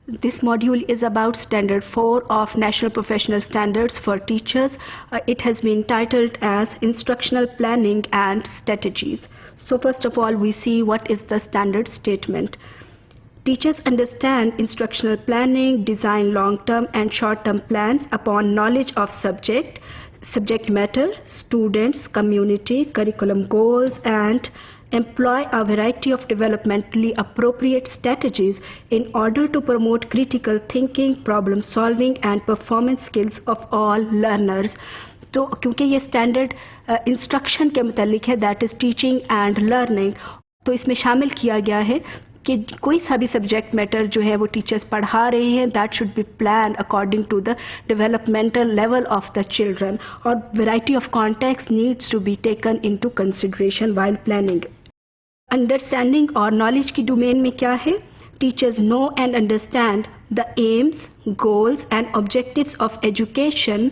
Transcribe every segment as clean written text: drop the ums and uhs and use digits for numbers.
This module is about Standard 4 of National Professional Standards for Teachers. It has been titled as Instructional Planning and Strategies. So first of all, we see what is the standard statement. Teachers understand instructional planning, design long-term and short-term plans upon knowledge of subject matter, students, community, curriculum goals, and employ a variety of developmentally appropriate strategies in order to promote critical thinking, problem solving and performance skills of all learners. तो क्योंकि ये standard instruction के मुतालिक है, that is teaching and learning, तो इसमें शामिल किया गया है कि कोई सा भी सब्जेक्ट मैटर जो है वो टीचर्स पढ़ा रहे हैं, that should be plan according to the developmental level of the children, और variety of context needs to be taken into consideration while planning. Understanding और नॉलेज की डोमेन में क्या है? Teachers know and understand the aims, goals and objectives of education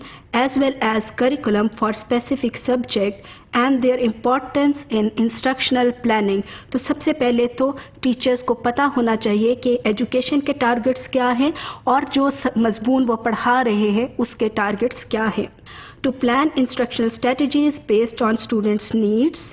as well as curriculum for specific subject and their importance in instructional planning. तो सबसे पहले तो teachers को पता होना चाहिए कि एजुकेशन के टारगेट्स क्या हैं और जो मजमून वो पढ़ा रहे हैं उसके टारगेट्स क्या हैं. To plan instructional strategies based on students' needs,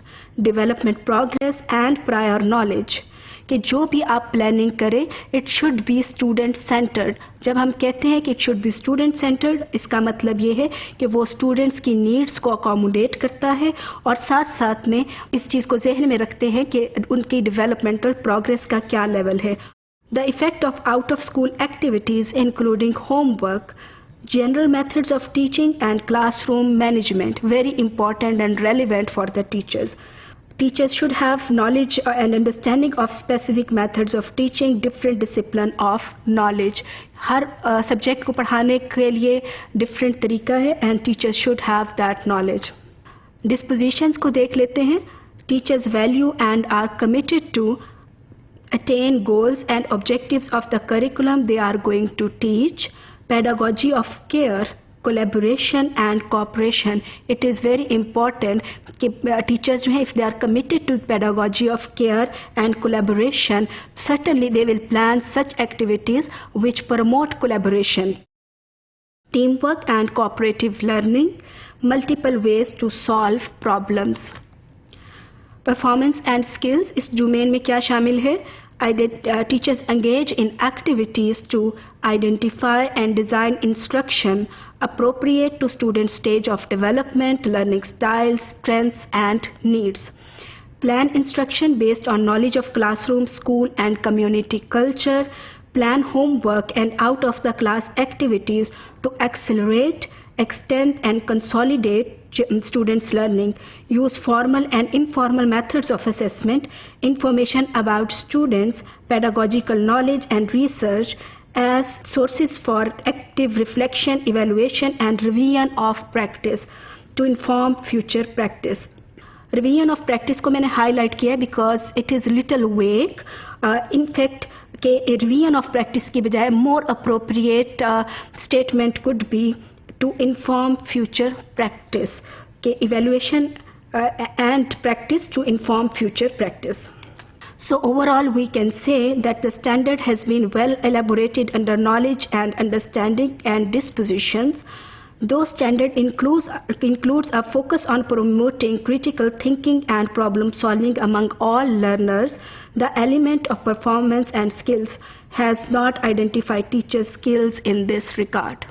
development progress and prior knowledge. कि जो भी आप प्लानिंग करें it should be student centred. जब हम कहते हैं कि it should be student centred, इसका मतलब ये है कि वो स्टूडेंट्स की नीड्स को अकोमोडेट करता है और साथ साथ में इस चीज़ को जहन में रखते हैं कि उनकी डेवलपमेंटल प्रोग्रेस का क्या लेवल है. The effect of out of school activities including homework, general methods of teaching and classroom management, very important and relevant for the teachers. Teachers should have knowledge and understanding of specific methods of teaching, different discipline of knowledge. हर subject को पढ़ाने के लिए different तरीका है and teachers should have that knowledge. Dispositions को देख लेते हैं. Teachers value and are committed to attain goals and objectives of the curriculum they are going to teach. Pedagogy of care, collaboration and cooperation. It is very important कि teachers जो हैं, if they are committed to pedagogy of care and collaboration, certainly they will plan such activities which promote collaboration. Teamwork and cooperative learning, multiple ways to solve problems. Performance and skills, इस domain में क्या शामिल है? Teachers engage in activities to identify and design instruction appropriate to students' stage of development, learning styles, strengths and needs. Plan instruction based on knowledge of classroom, school and community culture. Plan homework and out of the class activities to accelerate, extend and consolidate students' learning. Use formal and informal methods of assessment, information about students, pedagogical knowledge and research as sources for active reflection, evaluation and revision of practice to inform future practice. Revision of practice को मैंने highlight किया because it is little vague. In fact, के revision of practice की बजाय more appropriate statement could be to inform future practice. के evaluation and practice to inform future practice. So overall we can say that the standard has been well elaborated under knowledge and understanding and dispositions. Though standard includes a focus on promoting critical thinking and problem solving among all learners, the element of performance and skills has not identified teachers' skills in this regard.